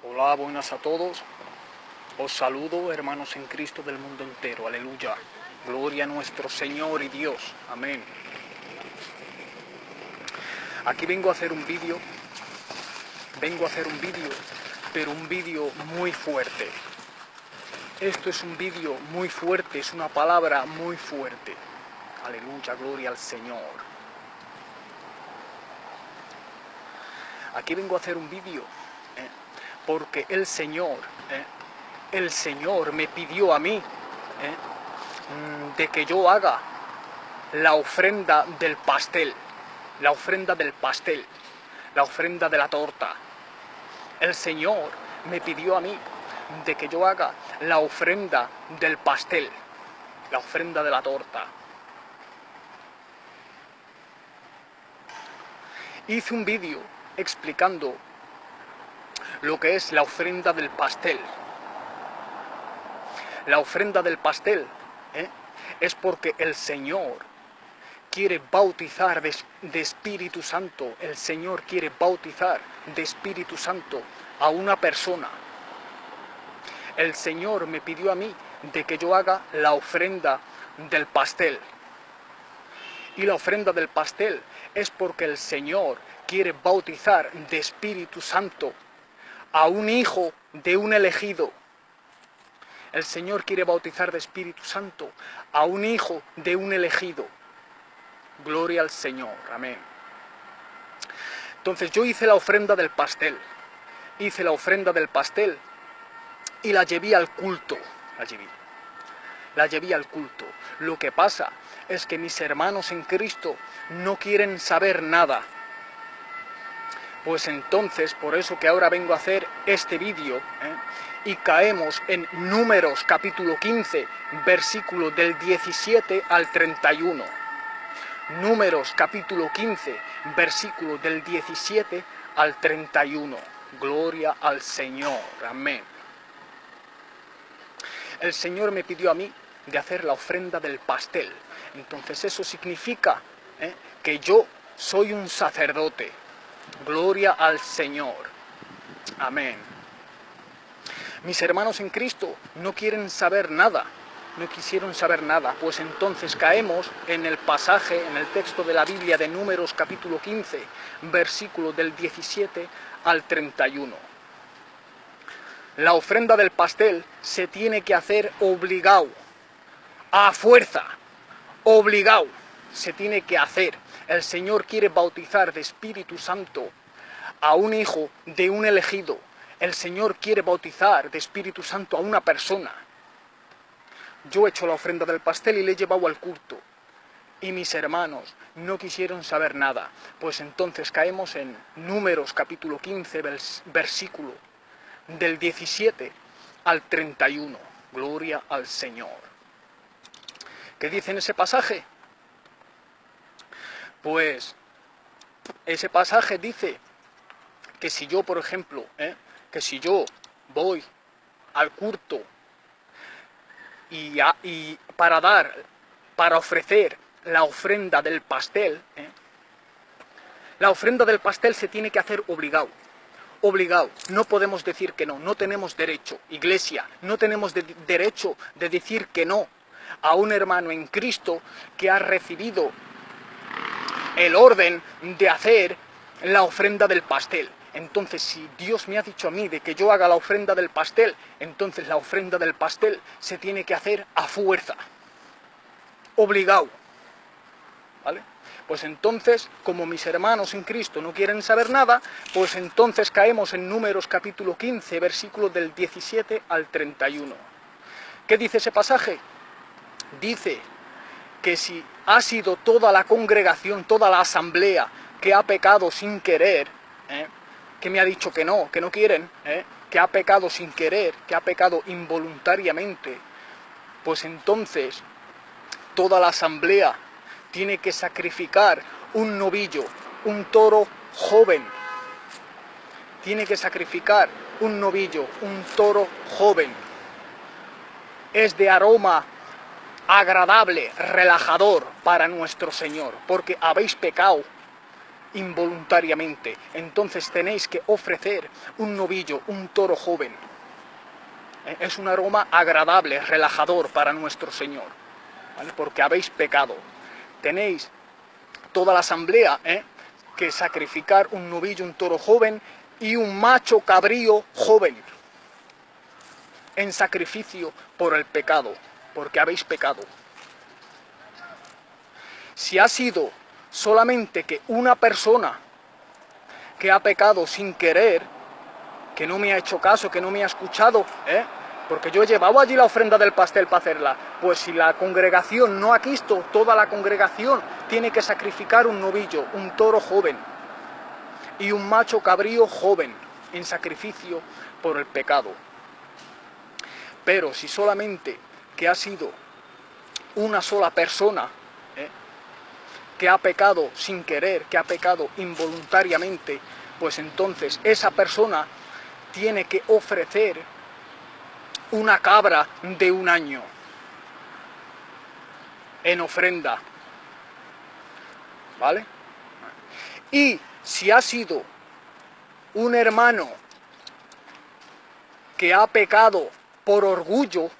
Hola, buenas a todos. Os saludo, hermanos en Cristo del mundo entero. Aleluya. Gloria a nuestro Señor y Dios. Amén. Aquí vengo a hacer un vídeo. Pero un vídeo muy fuerte. Esto es un vídeo muy fuerte, es una palabra muy fuerte. Aleluya, gloria al Señor. Aquí vengo a hacer un vídeo porque el Señor me pidió a mí de que yo haga la ofrenda del pastel, la ofrenda de la torta. El Señor me pidió a mí de que yo haga la ofrenda del pastel, la ofrenda de la torta. Hice un vídeo explicando lo que es la ofrenda del pastel. La ofrenda del pastel es porque el Señor quiere bautizar de Espíritu Santo. El Señor quiere bautizar de Espíritu Santo a una persona. El Señor me pidió a mí de que yo haga la ofrenda del pastel. Y la ofrenda del pastel es porque el Señor quiere bautizar de Espíritu Santo a un hijo de un elegido. El Señor quiere bautizar de Espíritu Santo a un hijo de un elegido. Gloria al Señor, amén. Entonces yo hice la ofrenda del pastel. Y la llevé al culto. La llevé al culto. Lo que pasa es que mis hermanos en Cristo no quieren saber nada. Pues entonces, por eso que ahora vengo a hacer este vídeo, y caemos en Números capítulo 15, versículo del 17 al 31. Números capítulo 15, versículo del 17 al 31. Gloria al Señor, amén. El Señor me pidió a mí de hacer la ofrenda del pastel. Entonces eso significa que yo soy un sacerdote. Gloria al Señor. Amén. Mis hermanos en Cristo no quieren saber nada. No quisieron saber nada. Pues entonces caemos en el pasaje, en el texto de la Biblia de Números capítulo 15, versículo del 17 al 31. La ofrenda del pastel se tiene que hacer obligado. A fuerza. Obligado. Se tiene que hacer. El Señor quiere bautizar de Espíritu Santo a un hijo de un elegido. El Señor quiere bautizar de Espíritu Santo a una persona. Yo he hecho la ofrenda del pastel y le he llevado al culto. Y mis hermanos no quisieron saber nada. Pues entonces caemos en Números capítulo 15, versículo del 17 al 31. Gloria al Señor. ¿Qué dice en ese pasaje? Pues ese pasaje dice que si yo, por ejemplo, que si yo voy al culto y para ofrecer la ofrenda del pastel, la ofrenda del pastel se tiene que hacer obligado. Obligado, no podemos decir que no, no tenemos derecho, iglesia, no tenemos derecho de decir que no a un hermano en Cristo que ha recibido el orden de hacer la ofrenda del pastel. Entonces, si Dios me ha dicho a mí de que yo haga la ofrenda del pastel, entonces la ofrenda del pastel se tiene que hacer a fuerza, obligado, ¿vale? Pues entonces, como mis hermanos en Cristo no quieren saber nada, pues entonces caemos en Números capítulo 15, versículos del 17 al 31. ¿Qué dice ese pasaje? Dice que si ha sido toda la congregación, toda la asamblea que ha pecado sin querer, que me ha dicho que no quieren, que ha pecado sin querer, que ha pecado involuntariamente, pues entonces toda la asamblea tiene que sacrificar un novillo, un toro joven. Tiene que sacrificar un novillo, un toro joven. Es de aroma agradable, relajador para nuestro Señor, porque habéis pecado involuntariamente, entonces tenéis que ofrecer un novillo, un toro joven. Es un aroma agradable, relajador para nuestro Señor, ¿vale? Porque habéis pecado. Tenéis toda la asamblea que sacrificar un novillo, un toro joven y un macho cabrío joven en sacrificio por el pecado, porque habéis pecado. Si ha sido solamente que una persona que ha pecado sin querer, que no me ha hecho caso, que no me ha escuchado, porque yo he llevado allí la ofrenda del pastel para hacerla, pues si la congregación no ha quisto, toda la congregación tiene que sacrificar un novillo, un toro joven y un macho cabrío joven en sacrificio por el pecado. Pero si solamente que ha sido una sola persona que ha pecado sin querer, que ha pecado involuntariamente, pues entonces esa persona tiene que ofrecer una cabra de 1 año en ofrenda, ¿vale? Y si ha sido un hermano que ha pecado por orgullo,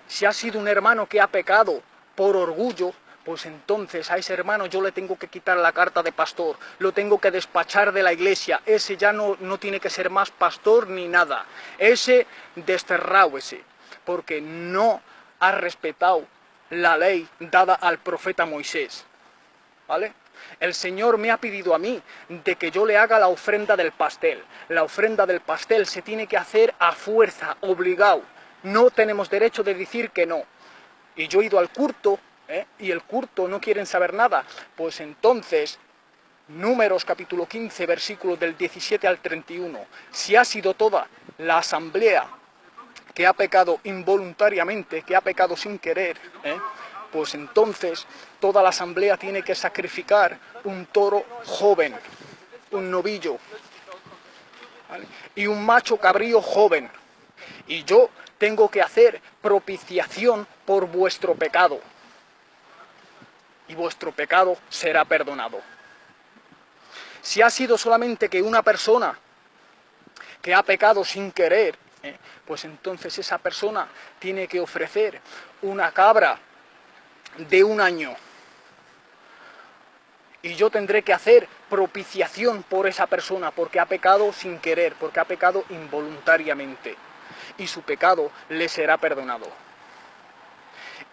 si ha sido un hermano que ha pecado por orgullo, pues entonces a ese hermano yo le tengo que quitar la carta de pastor, lo tengo que despachar de la iglesia, ese ya no tiene que ser más pastor ni nada, ese desterrado ese, porque no ha respetado la ley dada al profeta Moisés, ¿vale? El Señor me ha pedido a mí de que yo le haga la ofrenda del pastel. La ofrenda del pastel se tiene que hacer a fuerza, obligado. No tenemos derecho de decir que no. Y yo he ido al culto, y el culto no quieren saber nada. Pues entonces, Números capítulo 15, versículos del 17 al 31. Si ha sido toda la asamblea que ha pecado involuntariamente, que ha pecado sin querer, pues entonces toda la asamblea tiene que sacrificar un toro joven, un novillo, ¿vale? Y un macho cabrío joven. Y yo tengo que hacer propiciación por vuestro pecado. Y vuestro pecado será perdonado. Si ha sido solamente que una persona que ha pecado sin querer, pues entonces esa persona tiene que ofrecer una cabra de 1 año. Y yo tendré que hacer propiciación por esa persona, porque ha pecado sin querer, porque ha pecado involuntariamente. Y su pecado le será perdonado.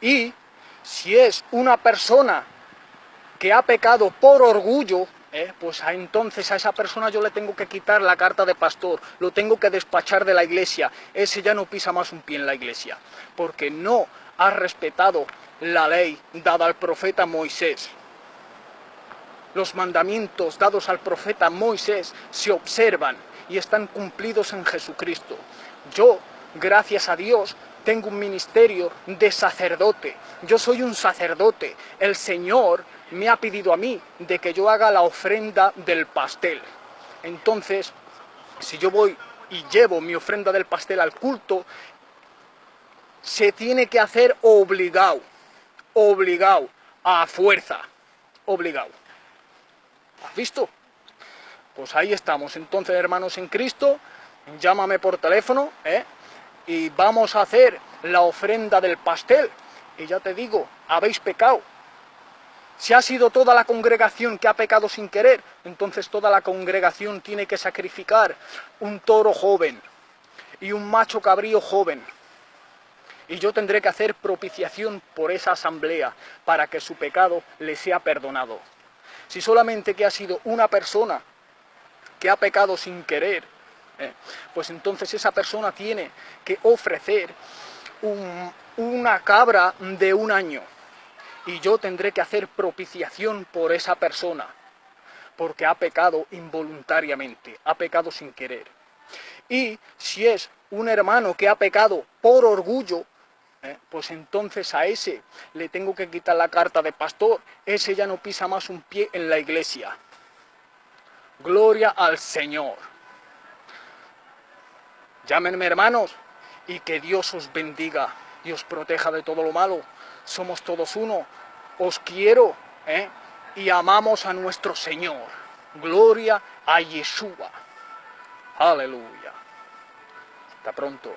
Y si es una persona que ha pecado por orgullo, pues entonces a esa persona yo le tengo que quitar la carta de pastor, lo tengo que despachar de la iglesia, ese ya no pisa más un pie en la iglesia, porque no ha respetado la ley dada al profeta Moisés. Los mandamientos dados al profeta Moisés se observan y están cumplidos en Jesucristo. Yo, gracias a Dios, tengo un ministerio de sacerdote. Yo soy un sacerdote. El Señor me ha pedido a mí de que yo haga la ofrenda del pastel. Entonces, si yo voy y llevo mi ofrenda del pastel al culto, se tiene que hacer obligado, a fuerza, obligado. ¿Has visto? Pues ahí estamos. Entonces, hermanos en Cristo, llámame por teléfono, y vamos a hacer la ofrenda del pastel. Y ya te digo, habéis pecado. Si ha sido toda la congregación que ha pecado sin querer, entonces toda la congregación tiene que sacrificar un toro joven y un macho cabrío joven. Y yo tendré que hacer propiciación por esa asamblea para que su pecado le sea perdonado. Si solamente que ha sido una persona que ha pecado sin querer, pues entonces esa persona tiene que ofrecer una cabra de 1 año. Y yo tendré que hacer propiciación por esa persona, porque ha pecado involuntariamente, ha pecado sin querer. Y si es un hermano que ha pecado por orgullo, pues entonces a ese le tengo que quitar la carta de pastor, ese ya no pisa más un pie en la iglesia. Gloria al Señor. Llámenme hermanos, y que Dios os bendiga y os proteja de todo lo malo. Somos todos uno, os quiero, y amamos a nuestro Señor. Gloria a Yeshua. Aleluya. Hasta pronto.